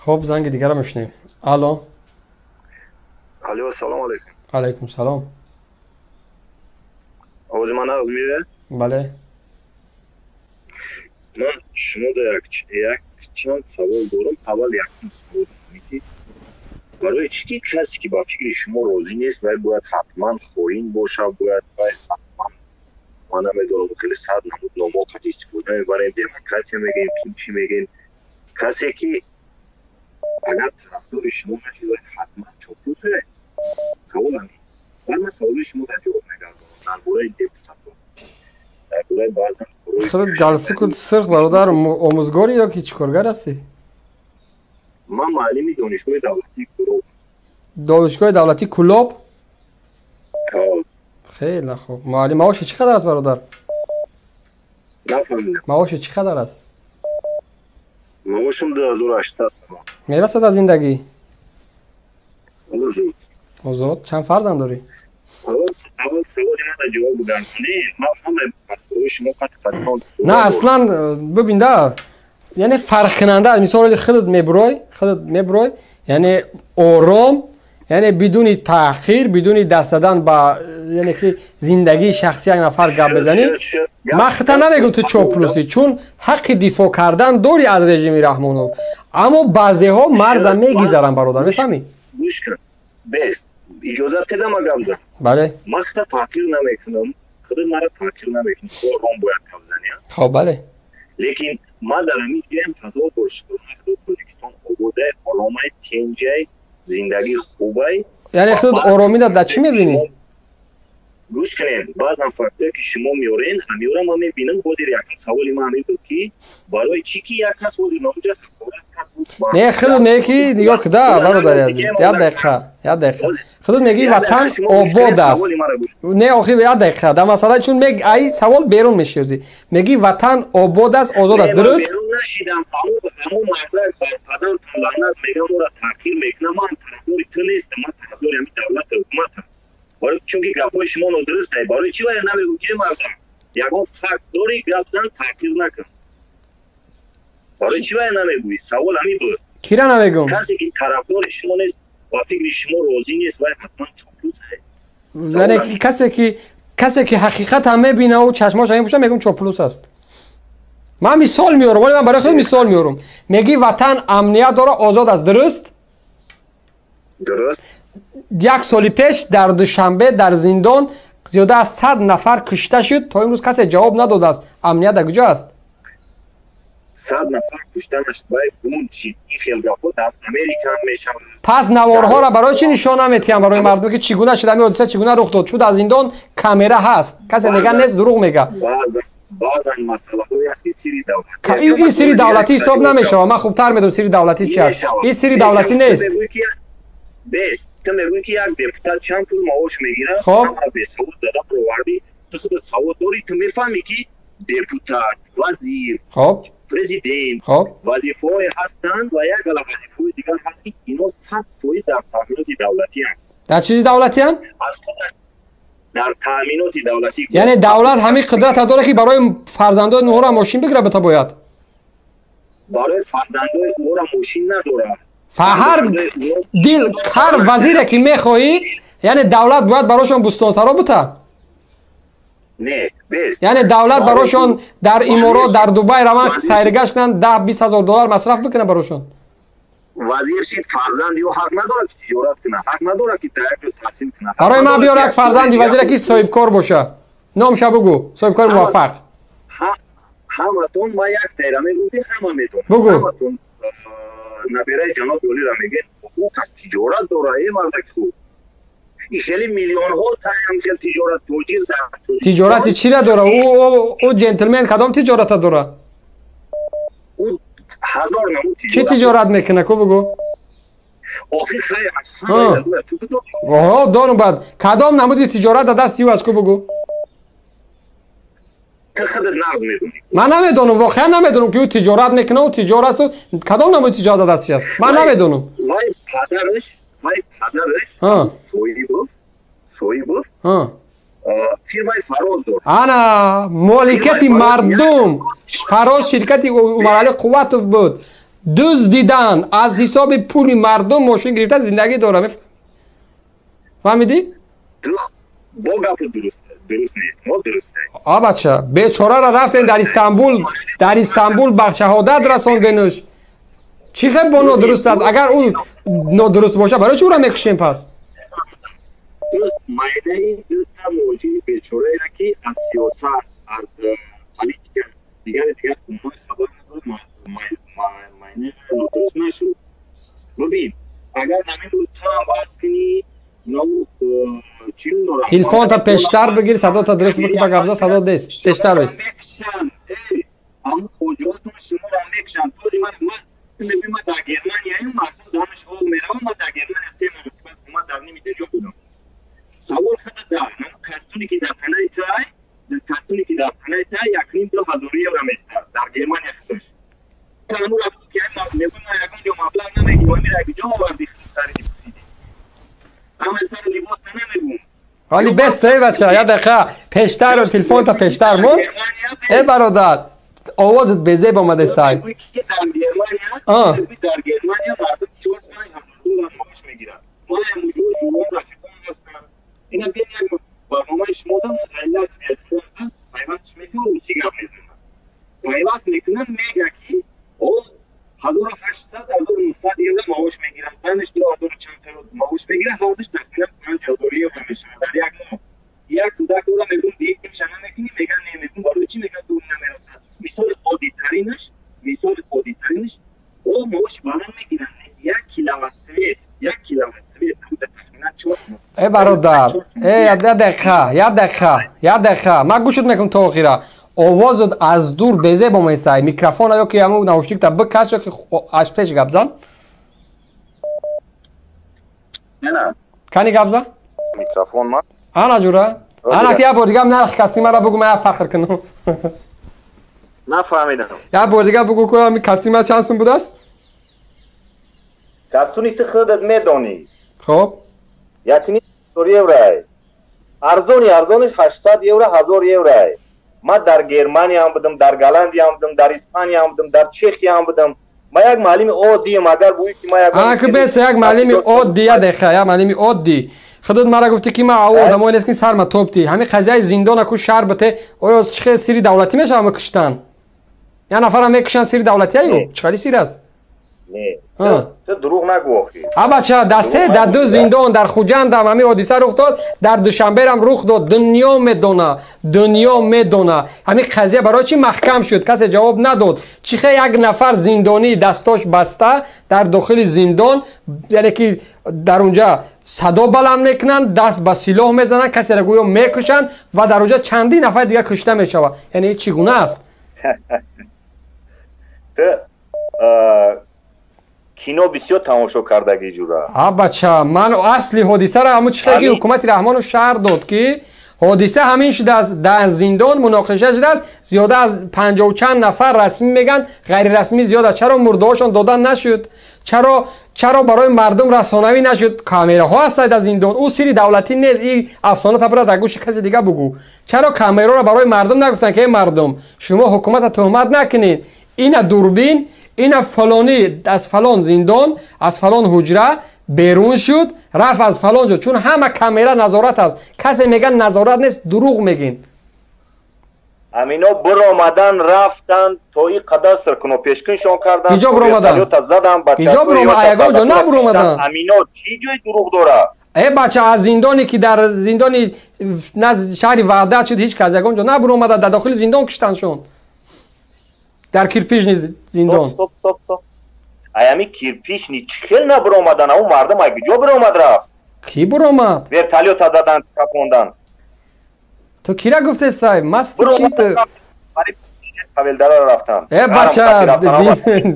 خب زنگ دیگر رو میشنیم. الو. الو سلام علیکم. علیکم سلام. آواز من از میره؟ بله. من شما یک چند سوال دارم. اول یک سوال میگی برای چی کسی که با فکر شما راضی نیست باید حتما خواهین باشه، باید حتما من نمیدونم خیلی صد نمود ناموقت استفاده میبریم، دموکراسی میگیم، چی میگیم. کسی که اگر طرفدار شما نشید حتما چوپوسه. سوال همی من سوال شما را جواب نگردم درباره دپوتات، درباره بعضا خودت جلسه کد سرخ برادر آموزگاری یا که چیکارگر هستی؟ من معلم دانشگاه دولتی کلوب. دانشگاه دولتی کلوب؟ آه. خیلی خوب. معلم معاش چقدر است برادر؟ نفهمیدم. معاش چقدر است؟ معاشم 2800. میرسد از زندگی؟ آزاد. آزاد؟ چند فرزند داری؟ اول سوال من جواب بدم. نه من همه مسئله شما قطعا نه اصلا ببین ده یعنی فرق کننده است. مثال خودت میبروی یعنی آرام، یعنی بدون تأخیر، بدون دست دادن با یعنی که زندگی شخصی یک نفر گپ بزنی. من خطا نمیگم تو چاپلوسی، چون حق دفاع کردن داری از رژیم رحمانوف، اما بعضی ها مرز میگذارن برادر، میفهمی؟ گوش کن. بس اجازه بده ما گپ بزنم. بله. من خطا تحقیر نمیکنم، خودت مرا تحقیر نمیکنی، آرام باید گپ بزنی. خب بله. لیکن ما در همین گیم تازه پرسیدم تاجیکستان آباده علامه تنجای زندگی خوبه. یعنی خود آرامی در چی میبینی؟ گوش کنین بعضا فکته که شما میارین همیورا ما میبینم خودی یکم سوالی ما همین که برای چی که یک کس ولی نامجا نه خودت میگی نگاه کده برادر عزیز، یک دقیقه خودت میگی وطن آباد است. نه آخه یک دقیقه در مسئله چون میگی ای سوال بیرون میشی، میگی وطن آباد است، آزاد است، درست؟ بیرون نشیدم. همون مطلب برپدر لعنت میگم و را تحقیر میکنم. من طرفدار تو نیستم، من طرفدار همین دولت حکومتم. برای چون که گپای شما نادرسته، برای چی باید نمیگم که مردم یکان فکت داری گپ زن تحقیر نکن. برای چی باید نمیگویی؟ سوال همین بود. کی را نمیگم؟ کسی که طرفدار شما نیست با فکر شما راضی نیست باید حتما چاپلوس است. یعنی کسی که حقیقت هم میبینه و چشماش همین باشه میگم چاپلوس است. من مثال میارم، ولی من برای خود مثال میارم. میگی وطن امنیت داره، آزاد است، درست؟ درست. یک سال پیش در دوشنبه در زندان زیاده از 100 نفر کشته شد، تا امروز کسی جواب نداده است. امنیت در کجا است؟ 100 نفر کشته نشد باید اون چی این خیلی گپا در امریکا میشن. پس نوارها را برای چی نشان نمیدیم برای مردم که چگونه شد همین حادثه چگونه رخ داد؟ چون در زندان کامera هست، کسی نگه نیست دروغ میگه. بعضا مسئله هایی هست که سری دولتی این سری دولتی حساب نمیشه. من خوبتر میدونم سری دولتی چی است. این سری دولتی نیست. بس تو میگویی که یک دپوتات چند پول معاش میگیره؟ خب به سعود داده پروردی تو خود سعود داری، تو میفهمی که دپوتات، وزیر، خب پرزیدنت خب وظیفه‌ای هستند و یک علاوه وظیفه دیگر هست که اینا 100% در تامینات دولتی هستند. در چیزی دولتی هستند؟ از خودش در تامینات دولتی. یعنی دولت همین قدرت داره که برای فرزندان نورا ماشین بگیره بتا باید. برای فرزندان نورا ماشین نداره. هر وزیری که میخواهی یعنی دولت باید براشون بستانسرا بته. نه بس یعنی دولت براشون در امارات در دبی روان سیرگشت کنن 10-20 هزار دلار مصرف بکنه براشون. وزیر شید فرزندی و حق نداره که تجارت کنه، حق نداره که درک تحصیل کنه. برای ما بیار یک فرزندی وزیر که صاحب کار باشه. نامش بگو، صاحب کار موفق. همتون ما یک تیره میگویی همه میتون. بگو. همتون نبیره جناب ولی را میگن او کس تجارت داره ای مردک خوب. این خیلی میلیون ها تایم خیلی تجارت توجیه داره. تجارتی چی را داره؟ او جنتلمن کدام تجارت داره؟ او هزار نمود تجارت. چی تجارت میکنه کو بگو؟ آخی خیلی همه داره تو بدون. آها دانو بعد کدام نمودی تجارت دستی او از کو بگو؟ تو خودت نقض میدونی. من نمیدونم، واقعا نمیدونم که او تجارت میکنه و تجارت است. کدام نمود تجارت دستی است؟ من نمیدونم. وای پدرش سویبوف فیرمای فراز داره. انا مالکیت مردم. فراز شرکتی عمرعلی قوتوف بود. دزدیدن از حساب پول مردم ماشین گرفتن زندگی داره. فهمیدی؟ با گپ درست نیست، ما درسته. بچه بیچاره را رفتن در استانبول به شهادت رساندنش. چی خیلی با نادرست است؟ اگر اون نادرست باشه برای چی او را میکشیم پس؟ مایده تا موجود بیچاره را که از سیاست از پالیتیک دیگر اونها سبب مایده نادرست نشد. ببین اگر نمی بود تا باز کنی تلفن تا پیشتر بگیر صدا تا درست بکنی با گفته صدا دست پیشتر بست اما کجاتون شما را میکشن توی من میبینم در گرمانیا این مردم دانشگاه میرم ما در گرمانیا 3 ماه در نیمی دنیا بودم سوال خدا دارم کسانی که در پناه تای یکنیم 2000 یورو میستر در گرمانیا خودش تنو را بود که میگم ما یکم جو مبلغ نمیگیم ما میره که جا آوردی خریدی پسیدی اما سر لیباس نمیگم حالی بسته بچه یا دقیقه پیشتر و تلفن تا پیشتر مون ای برادر آوازت بزیب آمده سای در گرمانیا مردم 4 $5 معاش میگیرن ما موجود جوان رفیقان هستن اینا بیان یک برنامه شما دارن علت بیاد هست پیوستش میکنن روسی گپ میزنن پیوست میکنن میگه که او 1800 1900 یورو معاش میگیرن زنش 2000 چند تا معاش میگیره هردش تقریبا 5000 یورو میشه در یک ماه یک کودک رو میگم دیگه میشن نمیکنی میگن نمیگم برای چی میگن تو نمیرسن مثال عادی ترینش او معاش بالا میگیرن 1 کیلووات سویت بود تقریبا 4 ای برادر یه دقیقه من گوشت میکنم تا آخیره آوازت از دور بزه با میسای میکروفون یا که همون نوشتیک تا بکش یا که از پیش گپ زن نه کنی گپ زن میکروفون ما انا جوره انا که یه بار دیگه نرخ کسی مرا بگو من فخر کنم نفهمیدم یه بار دیگه بگو که می کسی ما چند سون بوده است کسونی تو خودت میدونی خب یکنی یورو ارزونش 800 یورو 1000 یورو ما در گرمانیا هم بودم در گالندیا هم بودم در اسپانیا هم بودم در چخیا هم بودم ما یک معلم عادی مگر بوی که ما یک بس یک معلم عادی دقیقه یک معلم عادی خودت مرا گفتی که ما آدمایی نیست که سر ما توپتی همین قضیه زندان کو شهر بته آیا چه سری دولتی میشه هم کشتن یا نفر هم میکشن سری دولتی ایو چه سری است نه تو دروغ نگو اخی بچه دسته در 2 زندان در خوجند هم همین حادثه رخ داد در دوشنبه هم رخ داد دنیا میدونه همین قضیه برای چی محکم شد کسی جواب نداد چیخه یک نفر زندانی دستاش بسته در داخل زندان یعنی که در اونجا صدا بلند میکنن دست به سلاح میزنن کسی را گویا میکشن و در اونجا چندین نفر دیگه کشته میشوه یعنی چگونه است کینو بسیار تماشا کردگی جورا بچه من اصلی حادثه را همون چیزی که حکومت رحمان رو شهر داد که حادثه همین شده از در زندان مناقشه شده است زیاده از 50 و چند نفر رسمی میگن غیر رسمی زیاده چرا مردهاشون دادن نشد چرا برای مردم رسانوی نشد کامراها هست در زندان او سری دولتی نیست این افسانه تا در گوش کسی دیگه بگو چرا کامرا را برای مردم نگفتن که مردم شما حکومت تهمت نکنید این دوربین این فلانی از فلان زندان از فلان حجره بیرون شد رفت از فلان جا چون همه کامera نظارت است کسی میگن نظارت نیست دروغ میگین امینا برآمدن رفتن توی قداستر کنو پیشکنشون کردن کجا برآمدن کجا برآمدن ایگام جا نه برآمدن امینا چی جای دروغ داره ای بچه از زندانی که در زندانی شهر وحدت شد هیچ کس ایگام جا نه برآمدن در داخل زندان کشتنشون در کیرپیش نیست زندان stop ایامی کیرپیش نی چخیل نبرآمدن اون مردم اگه جا برآمد رفت کی برآمد ورتالیو تا دادن کپوندن تو کی را گفته صاحب مستی چی تو حویلدارا رفتن ای بچه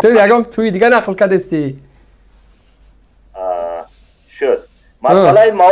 تو یگام توی دیگه نقل کردستی شد مسئله ما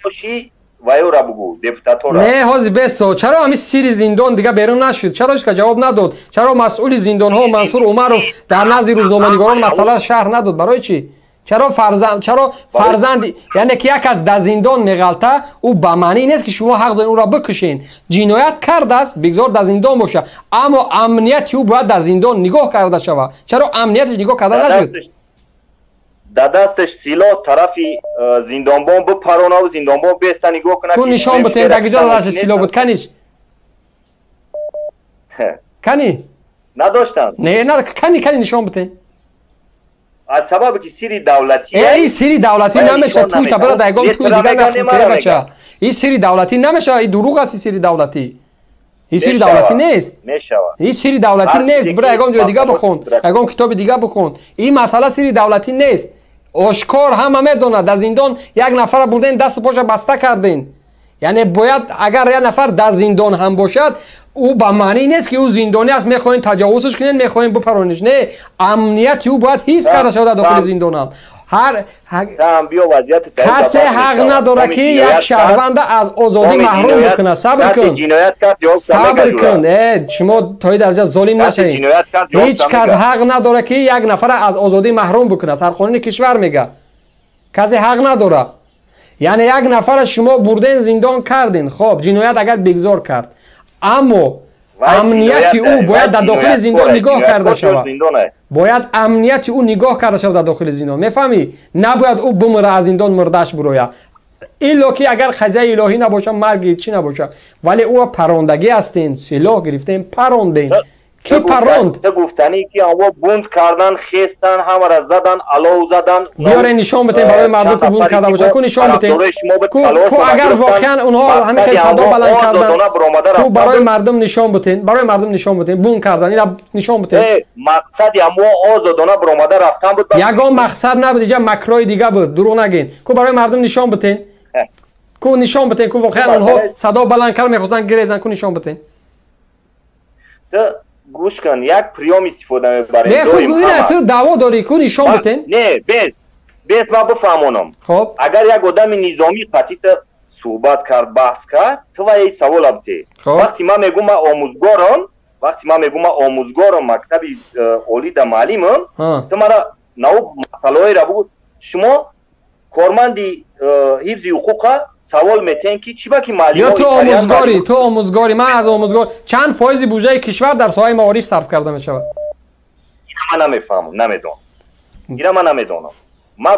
نیوشی وایو را بگو دپوتاتورا نه هازی بسو چرا همین سری زندان دیگه بیرون نشد چرا که جواب نداد چرا مسئول زندان ها منصور عمرov در نزد روزنامه‌نگاران مسئله شهر نداد برای چی چرا فرزند یعنی که یک از در زندان میغلطه او به معنی نیست که شما حق دارین او را بکشین. جنایت کرده است بگذار در زندان باشه، اما امنیت او باید در زندان نگاه کرده شود. چرا امنیتش نگاه کرده نشد؟ در دستش سلاح طرفی زندانبان بپرونه و زندانبان بیسته نگاه کنه. تو نشان بتین در کجا دست سلاح بود کنیش؟ کنی؟ نداشتن. نه کنی نشان بتین. از سبب که سری دولتی این سری دولتی نمیشه. توی تبرا دایگام توی دیگر نفته بچه. این سری دولتی نمیشه. این دروغ است سری دولتی. این سری دولتی نیست. این سری دولتی نیست. برای اگام جای دیگه بخون. اگام کتاب دیگه بخون. این مسئله سری دولتی نیست. آشکار همه میدونه در زندان یک نفر بردین دست و پاش بسته کردین. یعنی باید اگر یک نفر در زندان هم باشد او به معنی نیست که او زندانی است میخواین تجاوزش کنین میخواین بپرونش. نه، امنیت او باید حفظ کرده شود داخل زندان هم. کسی حق نداره که یک شهروند از آزادی محروم بکنه. صبر کن شما تا این درجه ظالم نشین. هیچ کس حق نداره که یک نفر از آزادی محروم بکنه. سرقانون کشور میگه کسی حق نداره. یعنی یک نفر شما بردین زندان کردین، خب جنایت اگر بگذار کرد، اما امنیت او باید در داخل زندان نگاه کرده شود. باید امنیت او نگاه کرده شود در داخل زندان. میفهمی؟ نباید او بمره از زندان مردش بروید. ایلا که اگر قضیه الهی نباشه مرگ چی نباشه، ولی او پراندگی هستین، سلاح گرفتین پراندین. کی پراند؟ تو گفتنی که آنها بوند کردن، خستن، همه را زدن، علو زدن. بیاره نشان بتین برای مردم که بوند کرده باشه. کو نشان بتین. کو اگر واقعا اونها همین خیلی صدا بلند کردن، کو برای مردم نشان بتین. برای مردم نشان بتین بوند کردن. اینا نشان بتین. مقصدی اما آزادانه برآمده رفتن بود. یگان مقصد نبود، اینجا مکرای دیگه بود. دروغ نگین. کو برای مردم نشان بتین. کو نشان بتین. کو واقعا اونها صدا بلند کردن میخواستن گریزن. کو نشان بتین. گوش کن، یک پریام استفاده میبریم. نه خب نه تو دعوا داری کو نشان بتین. نه بیت ما بفهمونم. خب اگر یک آدم نظامی قطعی صحبت کرد بحث کرد تو و این سوال ابته. وقتی ما میگم ما آموزگارم مکتب اولی در معلمم، تو مرا نو مسئله را بگو. شما کارمندی حفظ حقوق سوال میتین که چی باکی معلم یا تو آموزگاری من از آموزگار چند فایز بودجه کشور در ساحه معارف صرف کرده می شود؟ من نمیفهمم، نمیدونم. من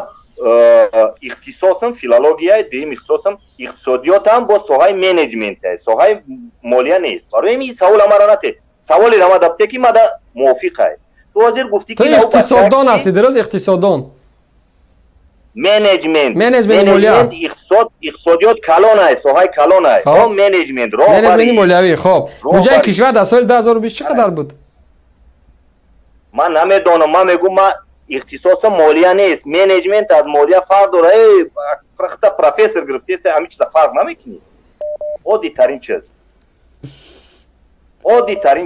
اختصاصم فیلولوژی، دوم اختصاصم اقتصادیاتم با ساحه منیجمنت، ساحه مالیه نیست. برای این سوال مرا نته. سوالی را دبته که ما موافقه. تو حاضر گفتی که تو اقتصاددان هستی، درست؟ اقتصاددان منیجمنت مالیه اقتصادیات کلان است، ساحه کلان است. منیجمنت مالیوی. خب بودجه کشور در سال 2020 چقدر بود؟ من نمیدونم. من میگم من اختصاص مالیه نیست، منیجمنت از مالیه فرق داره. فرخته پروفسور گرفتی است، همین چیز فرق نمیکنی. عادی ترین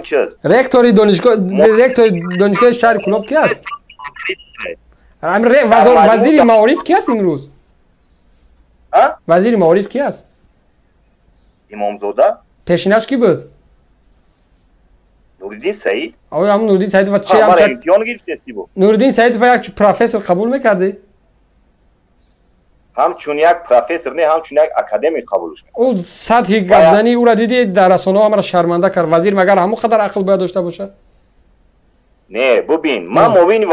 چیز. رکتوری دانشگاه شهر کلوب کی است؟ وزیر معارف کی است امروز؟ وزیر معارف کی است؟ امامزاده. پیشینش کی بود؟ نوردین سعید. آقا هم نوردین سعید و چه امتحان گرفتی بود؟ نوردین سعید و یک پروفسور قبول میکردی؟ همچون یک پروفسور نه، همچون یک اکادمیک قبولش کرد. او سطح گپزنی او را دیدی در رسانه‌ها همه را شرمنده کرد. وزیر مگر همون قدر عقل باید داشته باشه؟ نه ببین، من اولی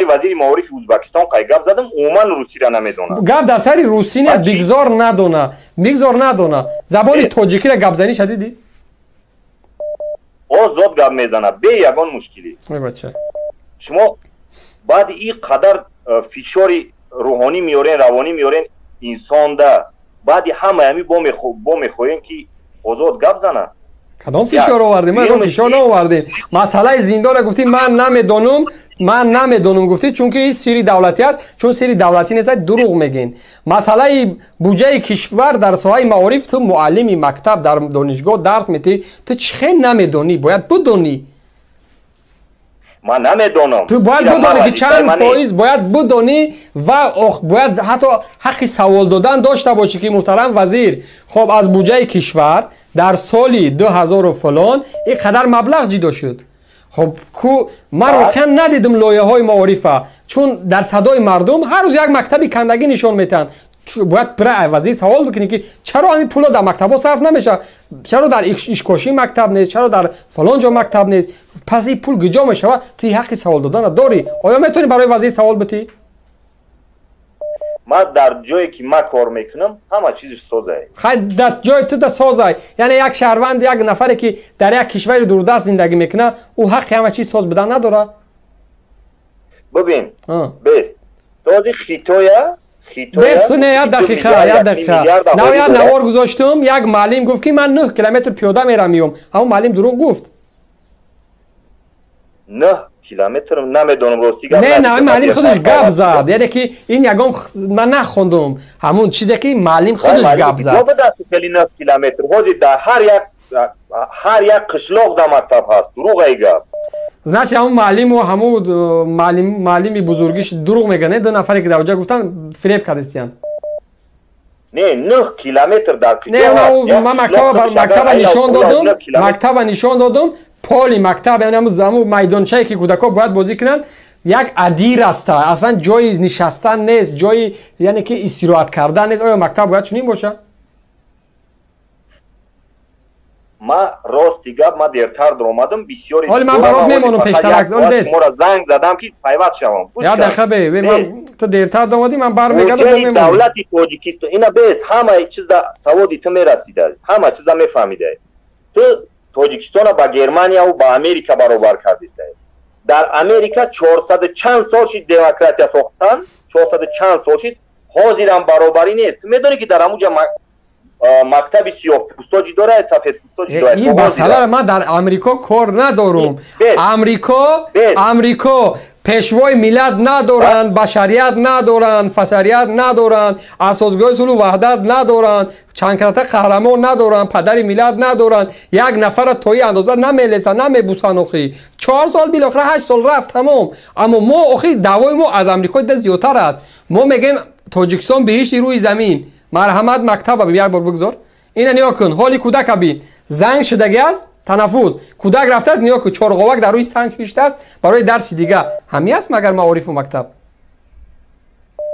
وزیر معارف ازبکستان که گپ زدم عموما روسی را نمیدونه. گپ در سر روسی نیست، بگذار ندونه. زبان تاجیکی را گپ زنی شدیدی؟ آزاد گپ میزنه به یگان مشکلی. بچه شما بعد این قدر فشار روحانی میارین، روانی میارین انسان ده، بعد همه با میخواین که آزاد گپ زنه. کدام فشار آوردیم؟ من فشار نآوردیم. مسئله زندان گفتیم من نمیدونم گفتی چون که این سری دولتی است، چون سری دولتی نیست دروغ میگین. مسئله بودجه کشور در ساحه معارف تو معلمی مکتب در دانشگاه درس میدی، تو چه نمیدونی؟ باید بدونی. من نمیدونم. تو باید بدونی که چند فایز باید بدونی و باید حتی حق سوال دادن داشته باشی که محترم وزیر خب از بودجه کشور در سالی 2000 و فلان این قدر مبلغ جدا شد. خب کو ما روخن ندیدم لایه های معارفه چون در صدای مردم هر روز یک مکتبی کندگی نشون میتن باید برای وزیر سوال بکنی که چرا همین پولا در مکتبا صرف نمیشه چرا در ایشکاشی مکتب نیست چرا در فلان جا مکتب نیست پس این پول کجا میشه توی حق سوال دادن داری آیا میتونی برای وزیر سوال بتی ما در جایی که ما کار میکنم همه چیزش سازه خیلی در جای تو در سازه یعنی یک شهروند یک نفری که در یک کشور دوردست زندگی میکنه او حق همه چیز ساز بدن نداره ببین بست تازه خیتویا بست نه یک دقیقه نه یک نوار گذاشتم یک معلم گفت که من 9 کیلومتر پیاده میرم همون معلم دروغ گفت 9 کیلومتر نمیدونم راستی نه معلم خودش گپ زد یعنی که این یگام من نخوندم همون چیزی که معلم خودش گپ زد ما بدست کلی 9 کیلومتر حاجی در هر یک قشلاق در مکتب هست دروغ ای گپ значи همون معلم و همون معلمی بزرگیش دروغ میگه دو نفری که در اونجا گفتن فریب کردن نه 9 کیلومتر در کجا نه من مکتب نشان دادم پول مکتب یعنی همون میدانچه‌ای که کودک‌ها باید بازی کنن یک ادیر است اصلا جای نشستن نیست جای یعنی که استراحت کردن نیست آیا مکتب باید چنین باشه ما راستی گپ ما دیرتر در اومدم بسیاری حالا من برات میمونم پیشترک ما زنگ زدم که پیوست شوم یا دخبه من تو دیرتر در اومدی من برمیگردم میمونم دولت تاجیکستان اینا بس همه چیز سوادی تو میرسیده همه چیزا میفهمیده تو تاجیکستان با گرمانیا و با امریکا برابر کردیسته در امریکا 400 چند سال شد دموکراسی ساختن 400 چند سال شد حاضرن برابری نیست میدونی که در همونجا مکتب سیاه پوستاجی داره سفید پوستاجی داره این مسئله ما در امریکا کار ندارم امریکا پیشوای ملت ندارن بشریت ندارن فشریت ندارن اساسگاه صلح و وحدت ندارن چنکرته قهرمان ندارن پدر ملت ندارن یک نفر توی اندازه نمیلسن نمیبوسن اخی 4 سال بالاخره 8 سال رفت تمام اما ما اخی دعوای ما از امریکا ده زیادتر است ما میگیم تاجیکستان بهشت روی زمین مرحمت مکتب یک بار بگذار اینا نیا کن حالی کودک ببین زنگ شدگی است تنفس کودک رفته است نیا کن چارقاوک در روی سنگ کشیده است برای درس دیگه همی است مگر معارف و مکتب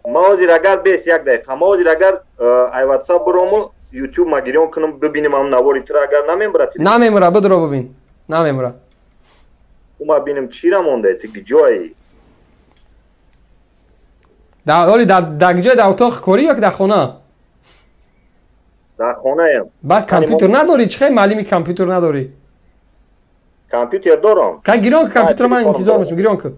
ما حاضر اگر بیس یک دقیقه ما حاضر اگر ای واتساپ برامو یوتیوب ما گیریم کنم ببینیم هم نواری تو اگر نمیمره بدرو ببین نمیمره ما ببینیم چی را مونده تو جایی در جای در اتاق کاری یا که در خونه در خونه ایم بعد کامپیوتر نداری چه معلمی کامپیوتر نداری کامپیوتر دارم که گیران کامپیوتر من انتظار میشم گیران که